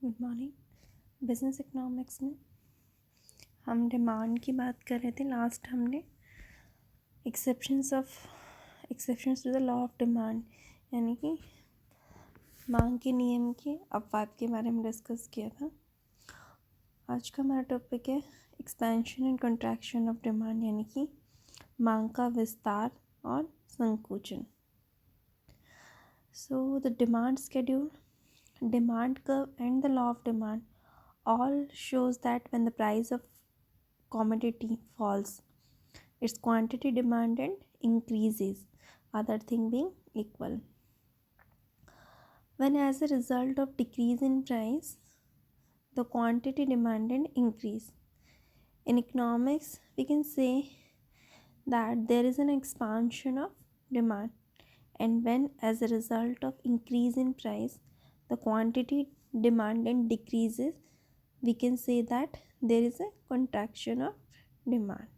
Good morning. Business economics में हम demand की बात कर रहे थे। लास्ट हमने exceptions to the law of demand यानी कि मांग के नियम के अपवाद के बारे में डिस्कस किया था। आज का हमारा टॉपिक है expansion and contraction of demand यानी कि मांग का विस्तार और संकुचन। So the demand schedule, demand curve and the law of demand all shows that when the price of commodity falls, its quantity demanded increases, other thing being equal. When as a result of decrease in price, the quantity demanded increase. In economics, we can say that there is an expansion of demand, and when as a result of increase in price, the quantity demanded decreases, we can say that there is a contraction of demand.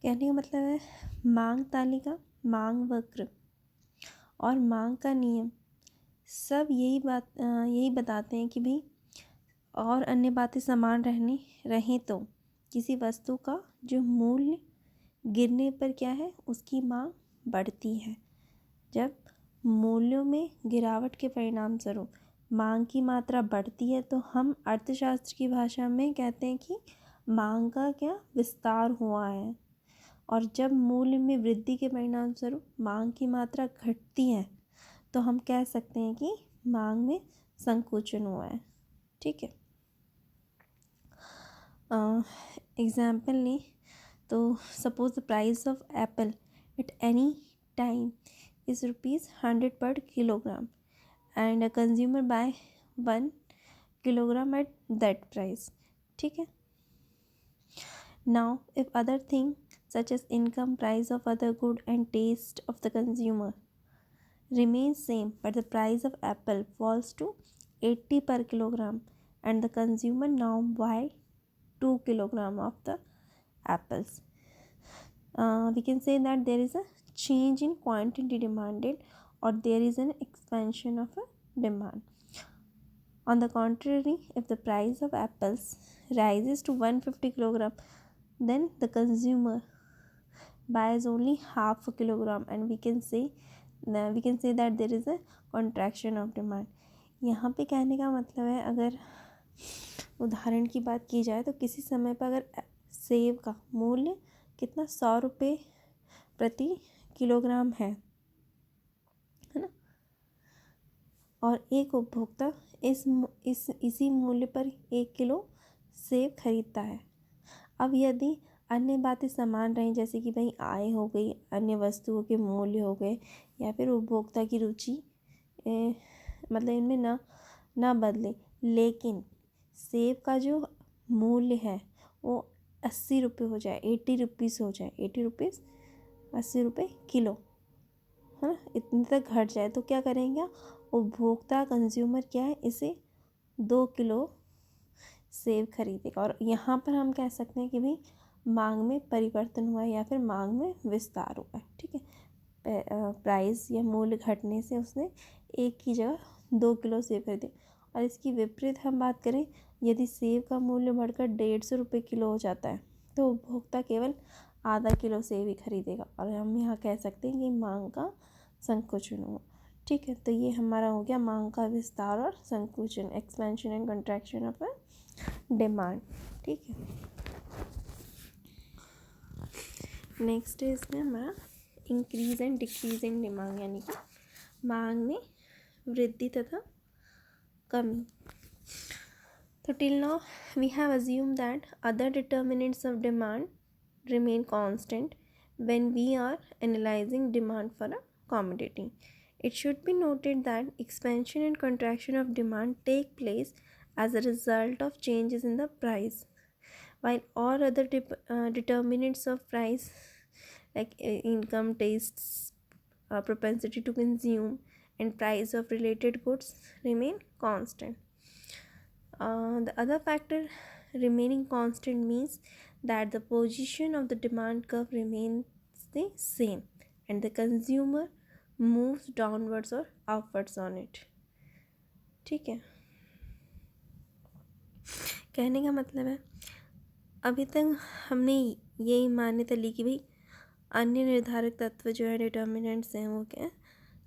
कहने का मतलब है मांग तालिका, मांग वक्र और मांग का नियम सब यही बताते हैं कि भाई और अन्य बातें समान रहें तो किसी वस्तु का जो मूल्य गिरने पर क्या है, उसकी मांग बढ़ती है। जब मूल्यों में गिरावट के परिणाम स्वरूप मांग की मात्रा बढ़ती है तो हम अर्थशास्त्र की भाषा में कहते हैं कि मांग का क्या विस्तार हुआ है। और जब मूल्य में वृद्धि के परिणाम स्वरूप मांग की मात्रा घटती है तो हम कह सकते हैं कि मांग में संकुचन हुआ है। ठीक है, एग्जाम्पल लें तो suppose the price of Apple at any time is rupees 100 per kilogram and a consumer buy 1 kilogram at that price. ठीक है, now if other thing such as income, price of other good and taste of the consumer remains same but the price of apple falls to 80 per kilogram and the consumer now buy 2 kilogram of the apples, we can say that there is a change in quantity demanded or there is an expansion of a demand. On the contrary, if the price of apples rises to 150 kilogram, then the consumer buys only half a kilogram and we can say that there is a contraction of demand. यहाँ पे कहने का मतलब है, अगर उदाहरण की बात की जाए तो किसी समय पर अगर सेब का मूल्य कितना 100 रुपये प्रति किलोग्राम है ना, और एक उपभोक्ता इसी मूल्य पर 1 किलो सेब खरीदता है। अब यदि अन्य बातें समान रहें जैसे कि भाई आय हो गई, अन्य वस्तुओं के मूल्य हो गए या फिर उपभोक्ता की रुचि मतलब इनमें ना बदले, लेकिन सेब का जो मूल्य है वो 80 रुपये हो जाए, 80 रुपीज़ हो जाए, 80 रुपीज़ 80 रुपये किलो है ना, इतने तक घट जाए तो क्या करेंगे उपभोक्ता कंज्यूमर क्या है, इसे 2 किलो सेब खरीदेगा। और यहाँ पर हम कह सकते हैं कि भाई मांग में परिवर्तन हुआ है या फिर मांग में विस्तार हुआ है। ठीक है, प्राइस या मूल्य घटने से उसने एक की जगह 2 किलो सेब खरीदे। और इसकी विपरीत हम बात करें, यदि सेब का मूल्य बढ़कर 150 रुपये किलो हो जाता है तो उपभोक्ता केवल आधा किलो सेब ही खरीदेगा और हम यहाँ कह सकते हैं कि मांग का संकुचन हुआ। ठीक है, तो ये हमारा हो गया मांग का विस्तार और संकुचन, expansion and contraction of a demand. ठीक है, नेक्स्ट है इसमें हमारा increase and decrease in demand यानी कि मांग में वृद्धि तथा कमी। तो till now we have assume that other determinants of demand remain constant when we are analyzing demand for a commodity. It should be noted that expansion and contraction of demand take place as a result of changes in the price, while all other determinants of price like income, tastes, propensity to consume and price of related goods remain constant. The other factor remaining constant means that the position of the demand curve remains the same and the consumer moves downwards or upwards on it. ठीक है, कहने का मतलब है अभी तक हमने यही मान्यता ली कि भाई अन्य निर्धारक तत्व जो है डिटर्मिनेंट्स हैं वो क्या है,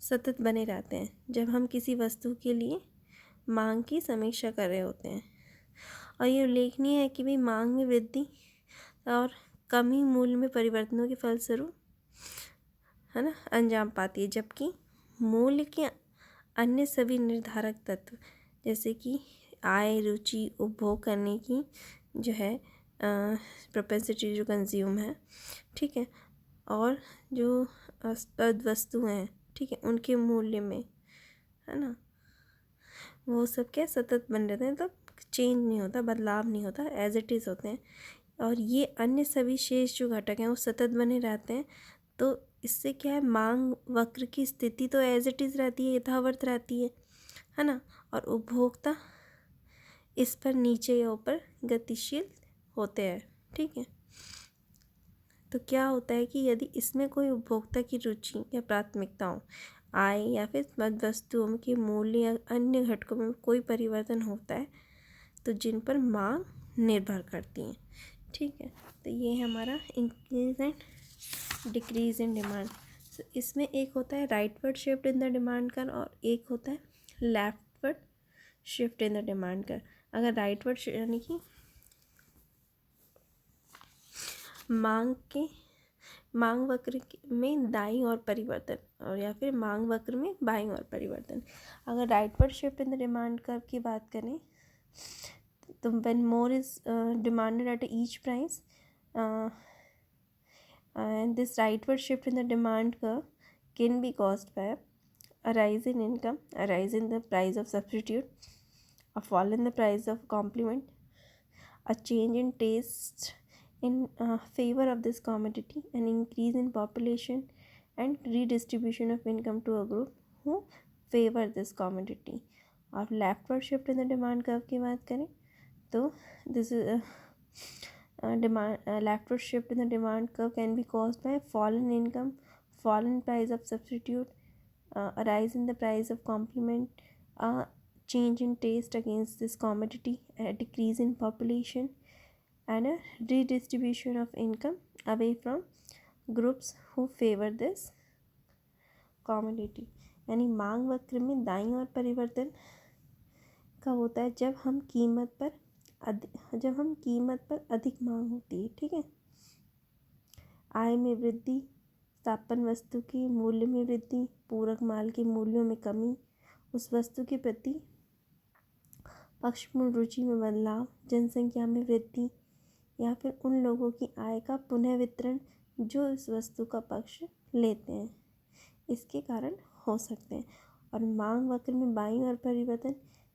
सतत बने रहते हैं जब हम किसी वस्तु के लिए मांग की समीक्षा कर रहे होते हैं। और ये उल्लेखनीय है कि भाई मांग में वृद्धि और कमी मूल्य में परिवर्तनों के फलस्वरूप है ना अंजाम पाती है, जबकि मूल्य के अन्य सभी निर्धारक तत्व जैसे कि आय, रुचि, उपभोग करने की जो है प्रोपेंसिटी जो कंज्यूम है, ठीक है, और जो अस्पद वस्तु हैं, ठीक है, उनके मूल्य में है ना वो सब क्या सतत बन रहते हैं, मतलब चेंज नहीं होता, बदलाव नहीं होता, एज इट इज़ होते हैं। और ये अन्य सभी शेष जो घटक हैं वो सतत बने रहते हैं। तो इससे क्या है, मांग वक्र की स्थिति तो एज इट इज़ रहती है, यथावत रहती है ना, और उपभोक्ता इस पर नीचे या ऊपर गतिशील होते हैं, ठीक है। तो क्या होता है कि यदि इसमें कोई उपभोक्ता की रुचि या प्राथमिकताओं, आय या फिर मद वस्तुओं के मूल्य या अन्य घटकों में कोई परिवर्तन होता है तो जिन पर मांग निर्भर करती है, ठीक है। तो ये हमारा increase and decrease in demand. तो इसमें एक होता है rightward shift in the demand कर और एक होता है leftward shift in the demand कर। अगर राइटवर्ड यानी कि मांग वक्र में दाईं ओर परिवर्तन और या फिर मांग वक्र में बाईं ओर परिवर्तन। अगर rightward shift in the demand curve की बात करें तो when more is demanded at each price and this rightward shift in the demand curve can be caused by a rise in income, a rise in the price of substitute, a fall in the price of complement, a change in taste in favor of this commodity, an increase in population and redistribution of income to a group who favor this commodity. और leftward shift in the demand curve की बात करें तो this is leftward shift in the demand curve can be caused by fall in income, fall in price of substitute, a rise in the price of complement, a change in taste against this commodity, a decrease in population, and a redistribution of income away from groups who favor this commodity. यानी मांग वक्र में दाईं ओर परिवर्तन कब होता है, जब हम कीमत पर अधिक मांग होती है, ठीक है। आय में वृद्धि, स्थापन वस्तु के मूल्य में वृद्धि, पूरक माल के मूल्यों में कमी, उस वस्तु के प्रति पक्षपूर्ण रुचि में बदलाव, जनसंख्या में वृद्धि या फिर उन लोगों की आय का पुनः वितरण जो इस वस्तु का पक्ष लेते हैं, इसके कारण हो सकते हैं। और मांग वक्र में बाईं ओर परिवर्तन,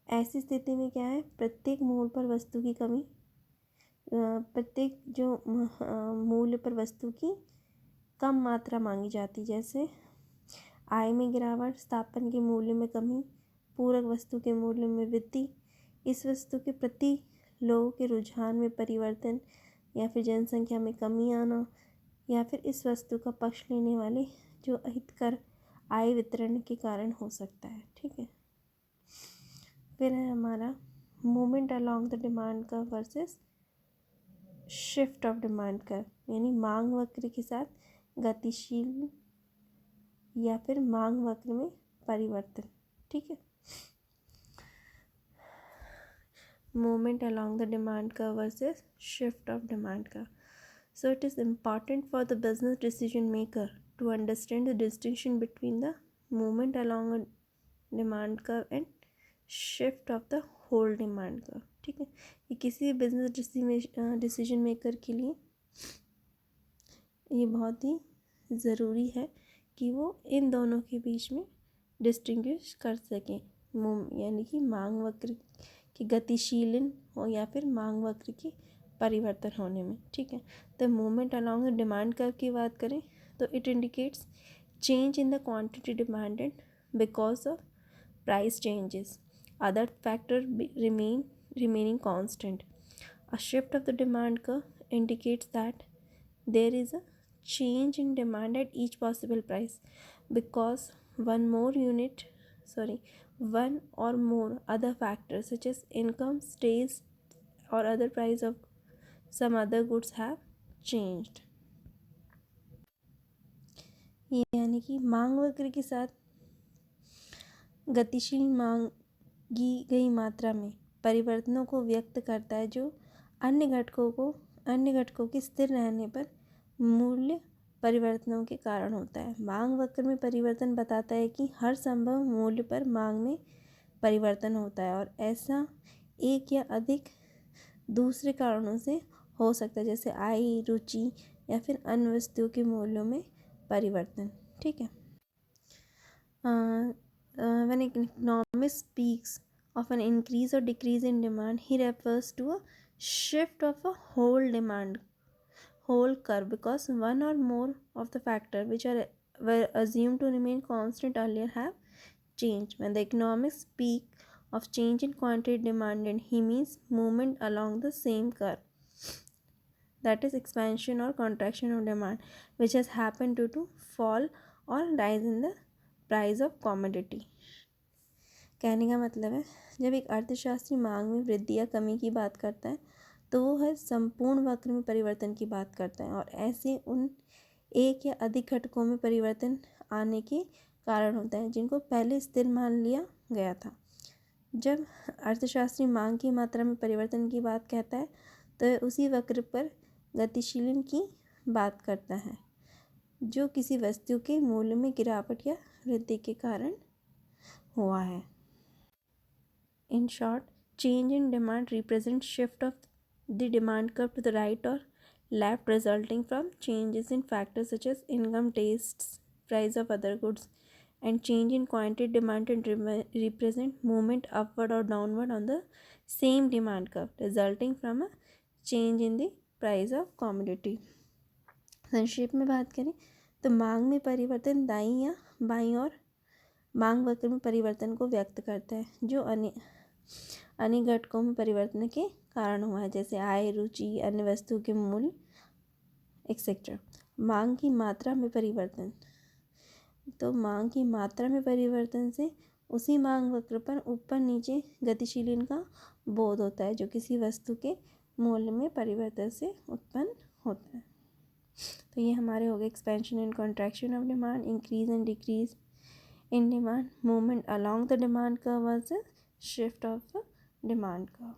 ऐसी स्थिति में क्या है, प्रत्येक मूल्य पर वस्तु की कमी, प्रत्येक जो मूल्य पर वस्तु की कम मात्रा मांगी जाती, जैसे आय में गिरावट, स्थापन के मूल्य में कमी, पूरक वस्तु के मूल्य में वृद्धि, इस वस्तु के प्रति लोगों के रुझान में परिवर्तन या फिर जनसंख्या में कमी आना या फिर इस वस्तु का पक्ष लेने वाले जो अहितकर आय वितरण के कारण हो सकता है, ठीक है। फिर है हमारा movement along the demand curve versus shift of demand curve, यानी मांग वक्र के साथ गतिशील या फिर मांग वक्र में परिवर्तन, ठीक है। Movement along the demand curve versus shift of demand curve. So it is important for the business decision maker to understand the distinction between the movement along a demand curve and shift of the whole demand curve, ठीक है। ये किसी business decision maker के लिए ये बहुत ही ज़रूरी है कि वो इन दोनों के बीच में डिस्टिंग्विश कर सकें, यानी कि मांग वक्र की गतिशीलन हो या फिर मांग वक्र की परिवर्तन होने में, ठीक है। तो movement along the demand curve की बात करें तो it indicates change in the quantity demanded because of price changes, other factor remaining constant. A shift of the demand curve indicates that there is a change in demand at each possible price because one one or more other factors such as income, stays, or other price of some other goods have changed. यानी कि मांग वक्र के साथ गतिशील मांगी गई मात्रा में परिवर्तनों को व्यक्त करता है जो अन्य घटकों के स्थिर रहने पर मूल्य परिवर्तनों के कारण होता है। मांग वक्र में परिवर्तन बताता है कि हर संभव मूल्य पर मांग में परिवर्तन होता है और ऐसा एक या अधिक दूसरे कारणों से हो सकता है, जैसे आय, रुचि या फिर अन्य वस्तुओं के मूल्यों में परिवर्तन। ठीक है। When an economist speaks of an increase or decrease in demand, he refers to a shift of a whole curve because one or more of the factors which were assumed to remain constant earlier have changed. When the economists speak of change in quantity demanded, he means movement along the same curve, that is expansion or contraction of demand, which has happened due to fall or rise in the price of commodity. कहने का मतलब है, जब एक अर्थशास्त्री मांग में वृद्धि या कमी की बात करता है तो वो हर संपूर्ण वक्र में परिवर्तन की बात करता है और ऐसे उन एक या अधिक घटकों में परिवर्तन आने के कारण होता है जिनको पहले स्थिर मान लिया गया था। जब अर्थशास्त्री मांग की मात्रा में परिवर्तन की बात कहता है तो उसी वक्र पर गतिशीलन की बात करता है जो किसी वस्तु के मूल्य में गिरावट या वृद्धि के कारण हुआ है। In short, change in demand represents shift of the demand curve to the right or left resulting from changes in factors such as income, tastes, price of other goods, and change in quantity demanded represent movement upward or downward on the same demand curve resulting from a change in the price of commodity. संक्षेप में बात करें तो मांग में परिवर्तन दाईं या बाईं ओर मांग वक्र में परिवर्तन को व्यक्त करता है जो अन्य घटकों में परिवर्तन के कारण हुआ है, जैसे आय, रुचि, अन्य वस्तु के मूल्य एक्सेट्रा। मांग की मात्रा में परिवर्तन, तो मांग की मात्रा में परिवर्तन से उसी मांग वक्र पर ऊपर नीचे गतिशीलन का बोध होता है जो किसी वस्तु के मूल्य में परिवर्तन से उत्पन्न होता है। तो ये हमारे हो गए expansion and contraction of demand, increase and decrease in demand, movement along the demand curve versus shift of the demand curve.